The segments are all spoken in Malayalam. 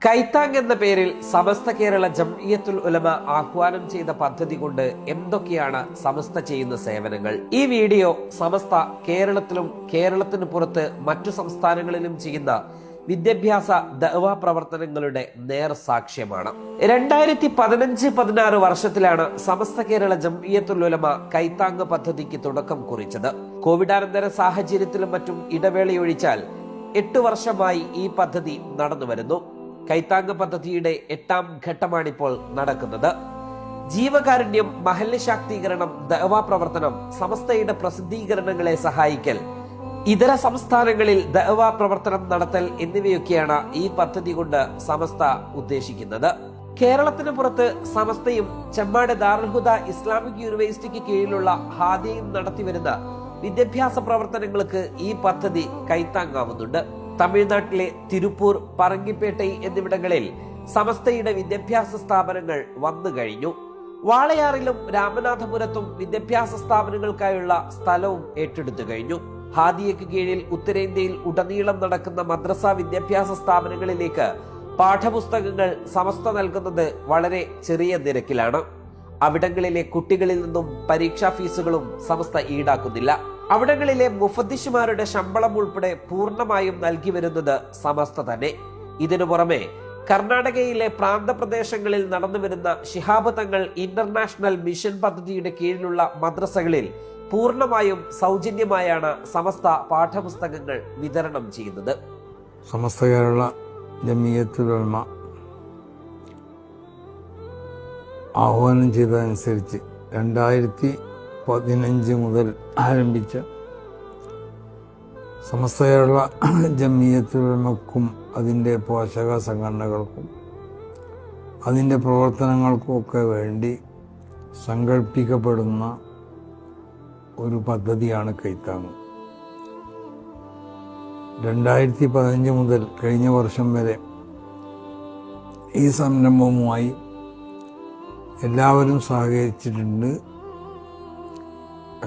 കൈത്താങ് എന്ന പേരിൽ സമസ്ത കേരള ജംഇയ്യത്തുൽ ഉലമ ആഹ്വാനം ചെയ്ത പദ്ധതി കൊണ്ട് എന്തൊക്കെയാണ് സമസ്ത ചെയ്യുന്ന സേവനങ്ങൾ? ഈ വീഡിയോ സമസ്ത കേരളത്തിലും കേരളത്തിന് പുറത്ത് മറ്റു സംസ്ഥാനങ്ങളിലും ചെയ്യുന്ന വിദ്യാഭ്യാസ ദഅ്വ പ്രവർത്തനങ്ങളുടെ നേർസാക്ഷ്യമാണ്. 2015-16 വർഷത്തിലാണ് സമസ്ത കേരള ജംഇയ്യത്തുൽ ഉലമ കൈത്താങ് പദ്ധതിക്ക് തുടക്കം കുറിച്ചത്. കോവിഡാനന്തര സാഹചര്യത്തിലും മറ്റും ഇടവേളയൊഴിച്ചാൽ 8 വർഷമായി ഈ പദ്ധതി നടന്നുവരുന്നു. കൈത്താങ് പദ്ധതിയുടെ 8ാം ഘട്ടമാണിപ്പോൾ നടക്കുന്നത്. ജീവകാരുണ്യം, മഹല്ല് ശാക്തീകരണം, ദഅ്വ പ്രവർത്തനം, സമസ്തയുടെ പ്രസിദ്ധീകരണങ്ങളെ സഹായിക്കൽ, ഇതര സംസ്ഥാനങ്ങളിൽ ദഅ്വ പ്രവർത്തനം നടത്തൽ എന്നിവയൊക്കെയാണ് ഈ പദ്ധതി കൊണ്ട് സമസ്ത ഉദ്ദേശിക്കുന്നത്. കേരളത്തിന് പുറത്ത് സമസ്തയും ചെമ്മാട് ദാറുൽ ഹുദ ഇസ്ലാമിക് യൂണിവേഴ്സിറ്റിക്ക് കീഴിലുള്ള ഹാദിയയും നടത്തിവരുന്ന വിദ്യാഭ്യാസ പ്രവർത്തനങ്ങൾക്ക് ഈ പദ്ധതി കൈത്താങ്ങാവുന്നുണ്ട്. തമിഴ്നാട്ടിലെ തിരുപ്പൂർ, പറങ്കിപ്പേട്ടൈ എന്നിവിടങ്ങളിൽ സമസ്തയുടെ വിദ്യാഭ്യാസ സ്ഥാപനങ്ങൾ വന്നു കഴിഞ്ഞു. വാളയാറിലും രാമനാഥപുരത്തും വിദ്യാഭ്യാസ സ്ഥാപനങ്ങൾക്കായുള്ള സ്ഥലവും ഏറ്റെടുത്തു കഴിഞ്ഞു. ഹാദിയയ്ക്ക് കീഴിൽ ഉത്തരേന്ത്യയിൽ ഉടനീളം നടക്കുന്ന മദ്രസ വിദ്യാഭ്യാസ സ്ഥാപനങ്ങളിലേക്ക് പാഠപുസ്തകങ്ങൾ സമസ്ത നൽകുന്നത് വളരെ ചെറിയ നിരക്കിലാണ്. അവിടങ്ങളിലെ കുട്ടികളിൽ നിന്നും പരീക്ഷാ ഫീസുകളും സമസ്ത ഈടാക്കുന്നില്ല. അവിടങ്ങളിലെ മുഫദ്ദിഷുമാരുടെ ശമ്പളം ഉൾപ്പെടെ പൂർണ്ണമായും നൽകി വരുന്നത് സമസ്ത തന്നെ. ഇതിനു പുറമെ കർണാടകയിലെ പ്രാന്തപ്രദേശങ്ങളിൽ നടന്നുവരുന്ന ശിഹാബ് തങ്ങൾ ഇന്റർനാഷണൽ മിഷൻ പദ്ധതിയുടെ കീഴിലുള്ള മദ്രസകളിൽ പൂർണ്ണമായും സൗജന്യമായാണ് സമസ്ത പാഠപുസ്തകങ്ങൾ വിതരണം ചെയ്യുന്നത്. സമസ്ത കേരള ജംഇയ്യത്തുൽ ഉലമ ആഹ്വാനം ചെയ്തതനുസരിച്ച് 2015 മുതൽ ആരംഭിച്ച സമസ്ത കേരള ജംഇയ്യത്തുൽ ഉലമക്കും അതിൻ്റെ പോഷക സംഘടനകൾക്കും അതിൻ്റെ പ്രവർത്തനങ്ങൾക്കുമൊക്കെ വേണ്ടി സങ്കല്പിക്കപ്പെടുന്ന ഒരു പദ്ധതിയാണ് കൈത്താങ്. 2015 മുതൽ കഴിഞ്ഞ വർഷം വരെ ഈ സംരംഭവുമായി എല്ലാവരും സഹകരിച്ചിട്ടുണ്ട്,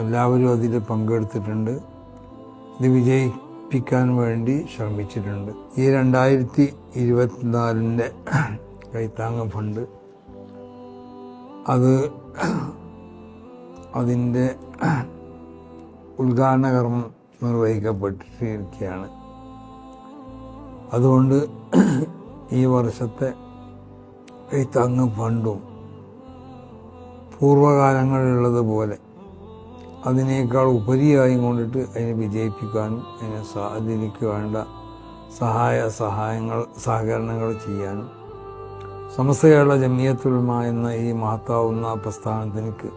എല്ലാവരും അതിൽ പങ്കെടുത്തിട്ടുണ്ട്, ഇത് വിജയിപ്പിക്കാൻ വേണ്ടി ശ്രമിച്ചിട്ടുണ്ട്. ഈ 2024 കൈത്താങ് ഫണ്ട് അതിൻ്റെ ഉദ്ഘാടന കർമ്മം നിർവഹിക്കപ്പെട്ടിരിക്കുകയാണ്. അതുകൊണ്ട് ഈ വർഷത്തെ കൈത്താങ് ഫണ്ടും പൂർവ്വകാലങ്ങളിലുള്ളതുപോലെ അതിനേക്കാൾ ഉപരിയായി കൊണ്ടിട്ട് അതിനെ വിജയിപ്പിക്കാനും അതിലേക്ക് വേണ്ട സഹകരണങ്ങൾ ചെയ്യാനും സമസ്ത കേരള ജംഇയ്യത്തുൽ ഉലമ എന്ന ഈ മഹത്താവുന്ന പ്രസ്ഥാനത്തിലേക്ക്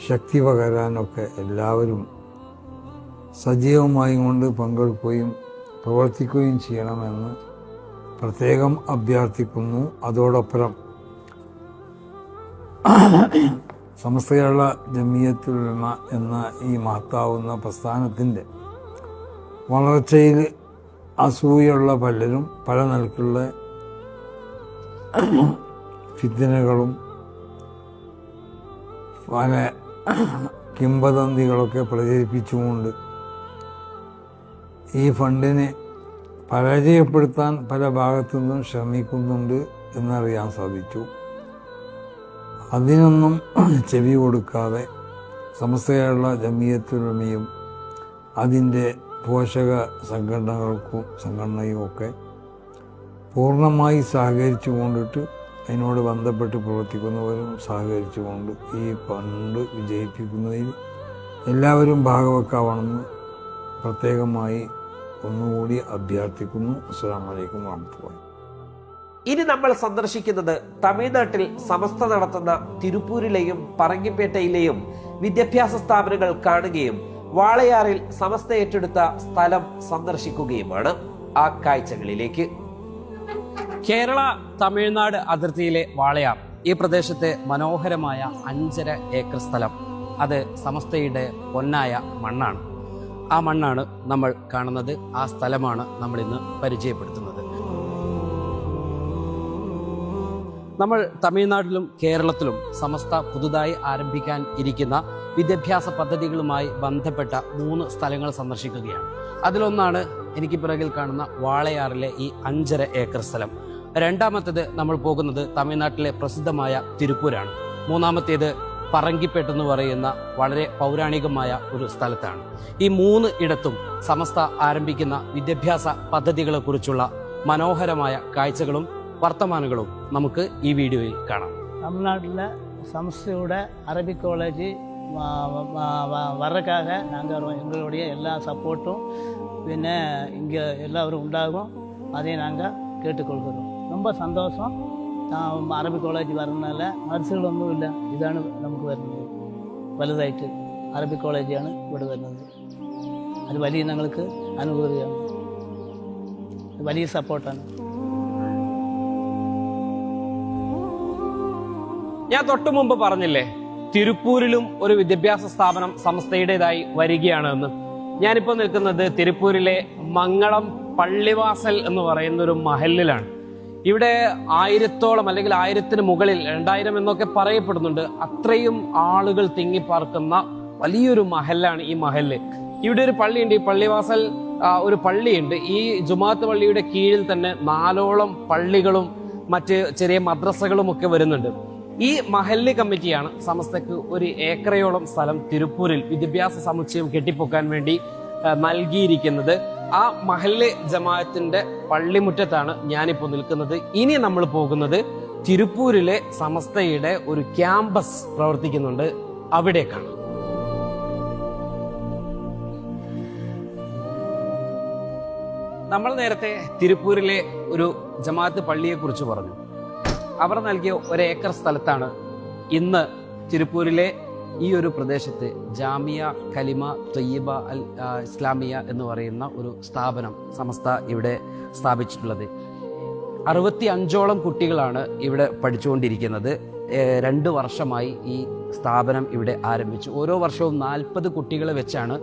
ശക്തി പകരാനൊക്കെ എല്ലാവരും സജീവമായി കൊണ്ട് പങ്കെടുക്കുകയും പ്രവർത്തിക്കുകയും ചെയ്യണമെന്ന് പ്രത്യേകം അഭ്യർത്ഥിക്കുന്നു. അതോടൊപ്പം സമസ്ത കേരള ജംഇയ്യത്തുൽ ഉലമ എന്ന ഈ മഹത്താവുന്ന പ്രസ്ഥാനത്തിൻ്റെ വളർച്ചയിൽ അസൂയുള്ള പലരും പല നിലക്കുള്ള ഫിത്നകളും പല കിംവദന്തികളൊക്കെ പ്രചരിപ്പിച്ചുകൊണ്ട് ഈ ഫണ്ടിനെ പരാജയപ്പെടുത്താൻ പല ഭാഗത്തു നിന്നും ശ്രമിക്കുന്നുണ്ട് എന്നറിയാൻ സാധിച്ചു. അതിനൊന്നും ചെവി കൊടുക്കാതെ സമസ്ത കേരള ജംഇയ്യത്തുൽ ഉലമയും അതിൻ്റെ പോഷക സംഘടനയും ഒക്കെ പൂർണ്ണമായി സഹകരിച്ചു കൊണ്ടിട്ട് അതിനോട് ബന്ധപ്പെട്ട് പ്രവർത്തിക്കുന്നവരും സഹകരിച്ചുകൊണ്ട് ഈ ഫണ്ട് വിജയിപ്പിക്കുന്നതിൽ എല്ലാവരും ഭാഗവെക്കാവണമെന്ന് പ്രത്യേകമായി ഒന്നുകൂടി അഭ്യർത്ഥിക്കുന്നു. അസ്സലാമു അലൈക്കും വറഹ്മത്തുള്ളാഹി. ഇനി നമ്മൾ സന്ദർശിക്കുന്നത് തമിഴ്നാട്ടിൽ സമസ്ത നടത്തുന്ന തിരുപ്പൂരിലെയും പറങ്കിപ്പേട്ടയിലെയും വിദ്യാഭ്യാസ സ്ഥാപനങ്ങൾ കാണുകയും വാളയാറിൽ സമസ്ത ഏറ്റെടുത്ത സ്ഥലം സന്ദർശിക്കുകയുമാണ്. ആ കാഴ്ചകളിലേക്ക്. കേരള തമിഴ്നാട് അതിർത്തിയിലെ വാളയാർ ഈ പ്രദേശത്തെ മനോഹരമായ 5.5 ഏക്കർ സ്ഥലം, അത് സമസ്തയുടെ പൊന്നായ മണ്ണാണ്. ആ മണ്ണാണ് നമ്മൾ കാണുന്നത്. ആ സ്ഥലമാണ് നമ്മൾ ഇന്ന് പരിചയപ്പെടുത്തുന്നത്. നമ്മൾ തമിഴ്നാട്ടിലും കേരളത്തിലും സമസ്ത പുതുതായി ആരംഭിക്കാൻ ഇരിക്കുന്ന വിദ്യാഭ്യാസ പദ്ധതികളുമായി ബന്ധപ്പെട്ട 3 സ്ഥലങ്ങൾ സന്ദർശിക്കുകയാണ്. അതിലൊന്നാണ് എനിക്ക് പിറകിൽ കാണുന്ന വാളയാറിലെ ഈ 5.5 ഏക്കർ സ്ഥലം. രണ്ടാമത്തേത് നമ്മൾ പോകുന്നത് തമിഴ്നാട്ടിലെ പ്രസിദ്ധമായ തിരുപ്പൂരാണ്. മൂന്നാമത്തേത് പറങ്കിപ്പേട്ട് എന്ന് പറയുന്ന വളരെ പൗരാണികമായ ഒരു സ്ഥലത്താണ്. ഈ 3 ഇടത്തും സമസ്ത ആരംഭിക്കുന്ന വിദ്യാഭ്യാസ പദ്ധതികളെ കുറിച്ചുള്ള മനോഹരമായ കാഴ്ചകളും വർത്തമാനങ്ങളും നമുക്ക് ഈ വീഡിയോയിൽ കാണാം. தமிழ்நாட்டில் சமஸ்தையோட அரபிக் காலேஜ் வர்றதுக்காக நாங்கள் எங்களுடைய எல்லா சப்போர்ட்டும் പിന്നെ இங்கே எல்லாரும் ഉണ്ടാകും. அதை நாங்கள் கேட்டுக்கொள்கிறோம். ரொம்ப சந்தோஷம். அரபிக் காலேஜ் வரதுனால നഴ്സുകളൊന്നുമില്ല. ഇതാണ് നമുക്ക് വരുന്നത്. വലുതായിട്ട് അറബിക് കോളേജാണ് ഇവിടെ വരുന്നത്. അത് വലിയ ഞങ്ങൾക്ക് അനുഭൂതിയാണ്, വലിയ സപ്പോർട്ടാണ്. ഞാൻ തൊട്ടു മുമ്പ് പറഞ്ഞില്ലേ, തിരുപ്പൂരിലും ഒരു വിദ്യാഭ്യാസ സ്ഥാപനം സമസ്തയുടേതായി വരികയാണ് എന്ന്. ഞാനിപ്പോൾ നിൽക്കുന്നത് തിരുപ്പൂരിലെ മംഗളം പള്ളിവാസൽ എന്ന് പറയുന്ന ഒരു മഹലിലാണ്. ഇവിടെ 1000-ഓളം അല്ലെങ്കിൽ 1000-ന് മുകളിൽ 2000 എന്നൊക്കെ പറയപ്പെടുന്നുണ്ട്. അത്രയും ആളുകൾ തിങ്ങിപ്പാർക്കുന്ന വലിയൊരു മഹലാണ് ഈ മഹല്. ഇവിടെ ഒരു പള്ളിയുണ്ട്, ഈ പള്ളിവാസൽ ഒരു പള്ളിയുണ്ട്. ഈ ജുമാഅത്ത് പള്ളിയുടെ കീഴിൽ തന്നെ 4ഓളം പള്ളികളും മറ്റ് ചെറിയ മദ്രസകളും ഒക്കെ വരുന്നുണ്ട്. ഈ മഹല്ല് കമ്മിറ്റിയാണ് സമസ്തക്ക് 1 ഏക്കറയോളം സ്ഥലം തിരുപ്പൂരിൽ വിദ്യാഭ്യാസ സമുച്ചയം കെട്ടിപ്പൊക്കാൻ വേണ്ടി നൽകിയിരിക്കുന്നത്. ആ മഹല്ല് ജമാഅത്തിന്റെ പള്ളിമുറ്റത്താണ് ഞാനിപ്പോൾ നിൽക്കുന്നത്. ഇനി നമ്മൾ പോകുന്നത് തിരുപ്പൂരിലെ സമസ്തയുടെ ഒരു ക്യാമ്പസ് പ്രവർത്തിക്കുന്നുണ്ട്, അവിടേക്കാണ്. നമ്മൾ നേരത്തെ തിരുപ്പൂരിലെ ഒരു ജമാഅത്ത് പള്ളിയെ കുറിച്ച് പറഞ്ഞു. അവർ നൽകിയ 1 ഏക്കർ സ്ഥലത്താണ് ഇന്ന് തിരുപ്പൂരിലെ ഈ ഒരു പ്രദേശത്ത് ജാമിയ കലിമ ത്വയ്യിബ അൽ ഇസ്ലാമിയ എന്ന് പറയുന്ന ഒരു സ്ഥാപനം സമസ്ത ഇവിടെ സ്ഥാപിച്ചിട്ടുള്ളത്. 65ഓളം കുട്ടികളാണ് ഇവിടെ പഠിച്ചുകൊണ്ടിരിക്കുന്നത്. 2 വർഷമായി ഈ സ്ഥാപനം ഇവിടെ ആരംഭിച്ചു. ഓരോ വർഷവും 40 കുട്ടികളെ വെച്ചാണ്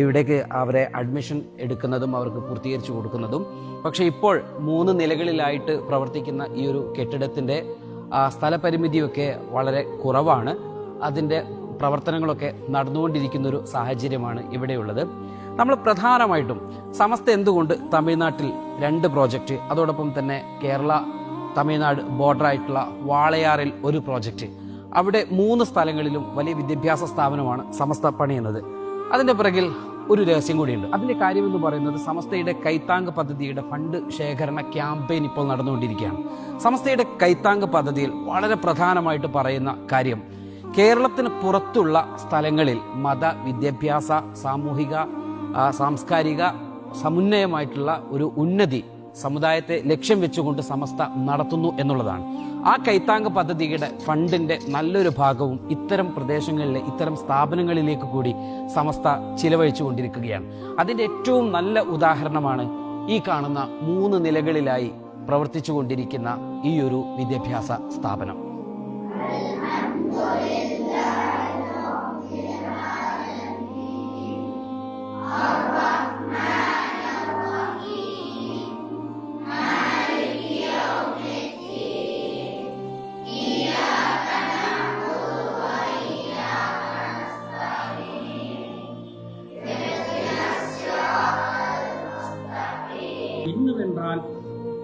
ഇവിടേക്ക് അവരെ അഡ്മിഷൻ എടുക്കുന്നതും അവർക്ക് പൂർത്തീകരിച്ചു കൊടുക്കുന്നതും. പക്ഷെ ഇപ്പോൾ 3 നിലകളിലായിട്ട് പ്രവർത്തിക്കുന്ന ഈ ഒരു കെട്ടിടത്തിന്റെ സ്ഥലപരിമിതിയൊക്കെ വളരെ കുറവാണ്. അതിൻ്റെ പ്രവർത്തനങ്ങളൊക്കെ നടന്നുകൊണ്ടിരിക്കുന്ന ഒരു സാഹചര്യമാണ് ഇവിടെയുള്ളത്. നമ്മൾ പ്രധാനമായിട്ടും സമസ്ത എന്തുകൊണ്ട് തമിഴ്നാട്ടിൽ 2 പ്രോജക്റ്റ്, അതോടൊപ്പം തന്നെ കേരള തമിഴ്നാട് ബോർഡറായിട്ടുള്ള വാളയാറിൽ 1 പ്രോജക്റ്റ്, അവിടെ 3 സ്ഥലങ്ങളിലും വലിയ വിദ്യാഭ്യാസ സ്ഥാപനമാണ് സമസ്ത പണിയുന്നത്. അതിന്റെ പിറകിൽ ഒരു രഹസ്യം കൂടിയുണ്ട്. അതിന്റെ കാര്യം എന്ന് പറയുന്നത് സമസ്തയുടെ കൈത്താങ് പദ്ധതിയുടെ ഫണ്ട് ശേഖരണ ക്യാമ്പയിൻ ഇപ്പോൾ നടന്നുകൊണ്ടിരിക്കുകയാണ്. സമസ്തയുടെ കൈത്താങ് പദ്ധതിയിൽ വളരെ പ്രധാനമായിട്ട് പറയുന്ന കാര്യം, കേരളത്തിന് പുറത്തുള്ള സ്ഥലങ്ങളിൽ മത വിദ്യാഭ്യാസ സാമൂഹിക സാംസ്കാരിക സമുന്നയമായിട്ടുള്ള ഒരു ഉന്നതി സമുദായത്തെ ലക്ഷ്യം വെച്ചുകൊണ്ട് സമസ്ത നടത്തുന്നു എന്നുള്ളതാണ്. ആ കൈത്താങ് പദ്ധതിയുടെ ഫണ്ടിന്റെ നല്ലൊരു ഭാഗവും ഇത്തരം പ്രദേശങ്ങളിലെ ഇത്തരം സ്ഥാപനങ്ങളിലേക്ക് കൂടി സമസ്ത ചിലവഴിച്ചു കൊണ്ടിരിക്കുകയാണ്. അതിന്റെ ഏറ്റവും നല്ല ഉദാഹരണമാണ് ഈ കാണുന്ന 3 നിലകളിലായി പ്രവർത്തിച്ചു കൊണ്ടിരിക്കുന്ന ഈ ഒരു വിദ്യാഭ്യാസ സ്ഥാപനം. என்னவென்றால்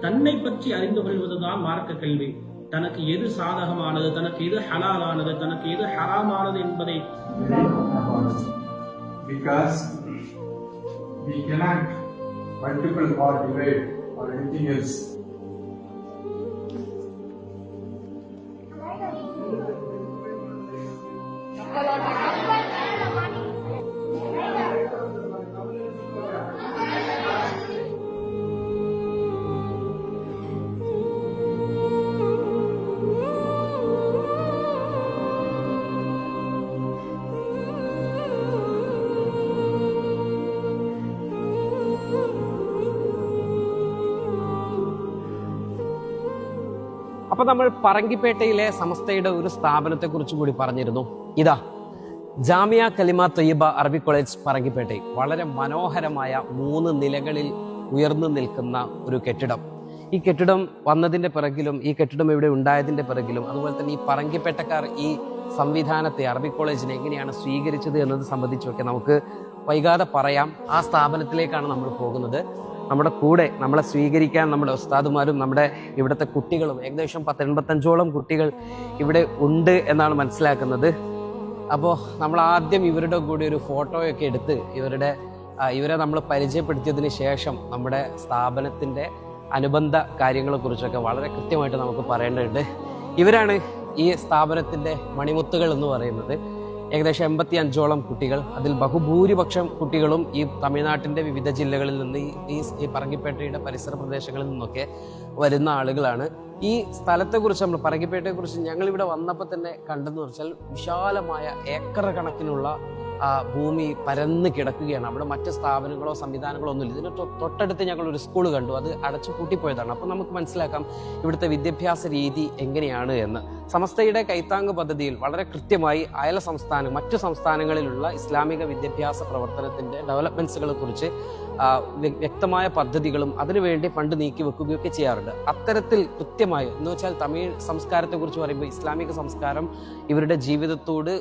தன்னை பற்றி அறிந்து கொள்வதுதான் மார்க்க கல்வி. தனக்கு எது சாதகமானது, தனக்கு எது ஹலாலானது, தனக்கு எது ஹராமானது என்பதை because we cannot multiple or divide or anything else. അപ്പൊ നമ്മൾ പറങ്കിപ്പേട്ടയിലെ സമസ്തയുടെ ഒരു സ്ഥാപനത്തെ കുറിച്ച് കൂടി പറഞ്ഞിരുന്നു. ഇതാ ജാമിയ കലിമ ത്വയ്യിബ അറബിക് കോളേജ് പറങ്കിപ്പേട്ടയിൽ വളരെ മനോഹരമായ 3 നിലകളിൽ ഉയർന്നു നിൽക്കുന്ന ഒരു കെട്ടിടം. ഈ കെട്ടിടം വന്നതിന്റെ പിറകിലും ഈ കെട്ടിടം ഇവിടെ ഉണ്ടായതിന്റെ പിറകിലും അതുപോലെ തന്നെ ഈ പറങ്കിപ്പേട്ടക്കാർ ഈ സംവിധാനത്തെ അറബിക് കോളേജിനെ എങ്ങനെയാണ് സ്വീകരിച്ചത് എന്നത് സംബന്ധിച്ചൊക്കെ നമുക്ക് വൈകാതെ പറയാം. ആ സ്ഥാപനത്തിലേക്കാണ് നമ്മൾ പോകുന്നത്. നമ്മുടെ കൂടെ നമ്മളെ സ്വീകരിക്കാൻ നമ്മുടെ ഉസ്താദുമാരും നമ്മുടെ ഇവിടുത്തെ കുട്ടികളും ഏകദേശം 85ഓളം കുട്ടികൾ ഇവിടെ ഉണ്ട് എന്നാണ് മനസ്സിലാക്കുന്നത്. അപ്പോൾ നമ്മൾ ആദ്യം ഇവരുടെ കൂടി ഒരു ഫോട്ടോയൊക്കെ എടുത്ത് ഇവരെ നമ്മൾ പരിചയപ്പെടുത്തിയതിന് ശേഷം നമ്മുടെ സ്ഥാപനത്തിൻ്റെ അനുബന്ധ കാര്യങ്ങളെക്കുറിച്ചൊക്കെ വളരെ കൃത്യമായിട്ട് നമുക്ക് പറയേണ്ടതുണ്ട്. ഇവരാണ് ഈ സ്ഥാപനത്തിൻ്റെ മണിമുത്തുകൾ എന്ന് പറയുന്നത്. ഏകദേശം 85ഓളം കുട്ടികൾ, അതിൽ ബഹുഭൂരിപക്ഷം കുട്ടികളും ഈ തമിഴ്നാട്ടിൻ്റെ വിവിധ ജില്ലകളിൽ നിന്ന് ഈ പറങ്കിപ്പേട്ടയുടെ പരിസര പ്രദേശങ്ങളിൽ നിന്നൊക്കെ വരുന്ന ആളുകളാണ്. ഈ സ്ഥലത്തെക്കുറിച്ച് നമ്മൾ പറങ്കിപ്പേട്ടയെക്കുറിച്ച് ഞങ്ങളിവിടെ വന്നപ്പോൾ തന്നെ കണ്ടെന്ന് വെച്ചാൽ വിശാലമായ ഏക്കർ കണക്കിനുള്ള ഭൂമി പരന്ന് കിടക്കുകയാണ്. അവിടെ മറ്റ് സ്ഥാപനങ്ങളോ സംവിധാനങ്ങളോ ഒന്നുമില്ല. ഇതിന് തൊട്ടടുത്ത് ഞങ്ങൾ ഒരു സ്കൂൾ കണ്ടു, അത് അടച്ചു പൂട്ടിപ്പോയതാണ്. അപ്പോൾ നമുക്ക് മനസ്സിലാക്കാം ഇവിടുത്തെ വിദ്യാഭ്യാസ രീതി എങ്ങനെയാണ് എന്ന്. സമസ്തയുടെ കൈത്താങ് പദ്ധതിയിൽ വളരെ കൃത്യമായി മറ്റു സംസ്ഥാനങ്ങളിലുള്ള ഇസ്ലാമിക വിദ്യാഭ്യാസ പ്രവർത്തനത്തിന്റെ ഡെവലപ്മെന്റ്സുകളെ കുറിച്ച് വ്യക്തമായ പദ്ധതികളും അതിനുവേണ്ടി ഫണ്ട് നീക്കി വെക്കുകയൊക്കെ ചെയ്യാറുണ്ട്. അത്തരത്തിൽ കൃത്യമായി എന്ന് വെച്ചാൽ തമിഴ് സംസ്കാരത്തെ കുറിച്ച് പറയുമ്പോൾ ഇസ്ലാമിക സംസ്കാരം ഇവരുടെ ജീവിതത്തോട്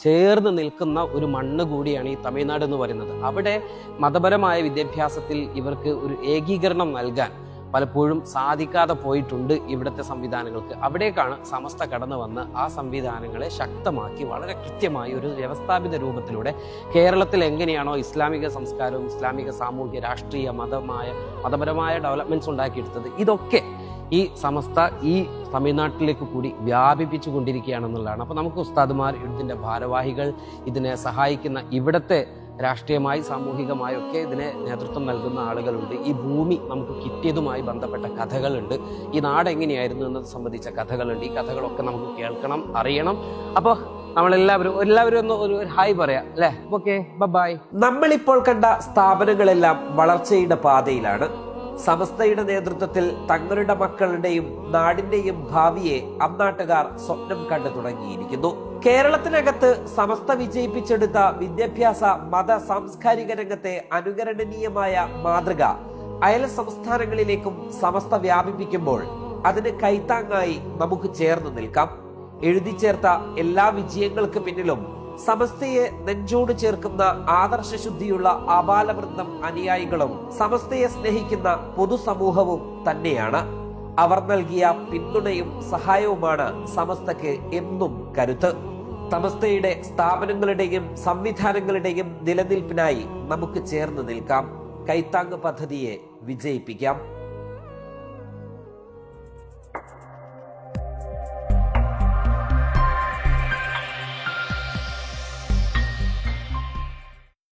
ചേർന്ന് നിൽക്കുന്ന ഒരു മണ്ണ് കൂടിയാണ് ഈ തമിഴ്നാട് എന്ന് പറയുന്നത്. അവിടെ മതപരമായ വിദ്യാഭ്യാസത്തിൽ ഇവർക്ക് ഒരു ഏകീകരണം നൽകാൻ പലപ്പോഴും സാധിക്കാതെ പോയിട്ടുണ്ട് ഇവിടുത്തെ സംവിധാനങ്ങൾക്ക്. അവിടേക്കാണ് സമസ്ത കടന്നു വന്ന് ആ സംവിധാനങ്ങളെ ശക്തമാക്കി വളരെ കൃത്യമായി ഒരു വ്യവസ്ഥാപിത രൂപത്തിലൂടെ കേരളത്തിൽ എങ്ങനെയാണോ ഇസ്ലാമിക സംസ്കാരവും ഇസ്ലാമിക സാമൂഹ്യ രാഷ്ട്രീയ മതപരമായ ഡെവലപ്മെന്റ്സ് ഉണ്ടാക്കിയെടുത്തത്, ഇതൊക്കെ ഈ സമസ്ത ഈ തമിഴ്നാട്ടിലേക്ക് കൂടി വ്യാപിപ്പിച്ചു കൊണ്ടിരിക്കുകയാണെന്നുള്ളതാണ്. അപ്പോൾ നമുക്ക് ഉസ്താദുമാർ, ഇതിൻ്റെ ഭാരവാഹികൾ, ഇതിനെ സഹായിക്കുന്ന ഇവിടുത്തെ രാഷ്ട്രീയമായി സാമൂഹികമായും ഒക്കെ ഇതിനെ നേതൃത്വം നൽകുന്ന ആളുകളുണ്ട്. ഈ ഭൂമി നമുക്ക് കിട്ടിയതുമായി ബന്ധപ്പെട്ട കഥകളുണ്ട്. ഈ നാട് എങ്ങനെയായിരുന്നു എന്നത് സംബന്ധിച്ച കഥകളുണ്ട്. ഈ കഥകളൊക്കെ നമുക്ക് കേൾക്കണം, അറിയണം. അപ്പോൾ നമ്മളെല്ലാവരും ഒന്ന് ഒരു ഹായ് പറയാം അല്ലേ? Okay, bye. നമ്മളിപ്പോൾ കണ്ട സ്ഥാപനങ്ങളെല്ലാം വളർച്ചയുടെ പാതയിലാണ്. സമസ്തയുടെ നേതൃത്വത്തിൽ തങ്ങളുടെ മക്കളുടെയും നാടിന്റെയും ഭാവിയെ അന്നാട്ടുകാർ സ്വപ്നം കണ്ടു തുടങ്ങിയിരിക്കുന്നു. കേരളത്തിനകത്ത് സമസ്ത വിജയിപ്പിച്ചെടുത്ത വിദ്യാഭ്യാസ മത സാംസ്കാരിക രംഗത്തെ അനുകരണീയമായ മാതൃക അയൽ സംസ്ഥാനങ്ങളിലേക്കും സമസ്ത വ്യാപിപ്പിക്കുമ്പോൾ അതിന് കൈത്താങ്ങായി നമുക്ക് ചേർന്ന് നിൽക്കാം. എഴുതി ചേർത്ത എല്ലാ വിജയങ്ങൾക്ക് പിന്നിലും സമസ്തയെ നെഞ്ചോട് ചേർക്കുന്ന ആദർശശുദ്ധിയുള്ള ആബാലവൃന്ദം അനുയായികളും സമസ്തയെ സ്നേഹിക്കുന്ന പൊതുസമൂഹവും തന്നെയാണ്. അവർ നൽകിയ പിന്തുണയും സഹായവുമാണ് സമസ്തക്ക് എന്നും കരുത്ത്. സമസ്തയുടെ സ്ഥാപനങ്ങളുടെയും സംവിധാനങ്ങളുടെയും നിലനിൽപ്പിനായി നമുക്ക് ചേർന്ന് നിൽക്കാം. കൈത്താങ് പദ്ധതിയെ വിജയിപ്പിക്കാം.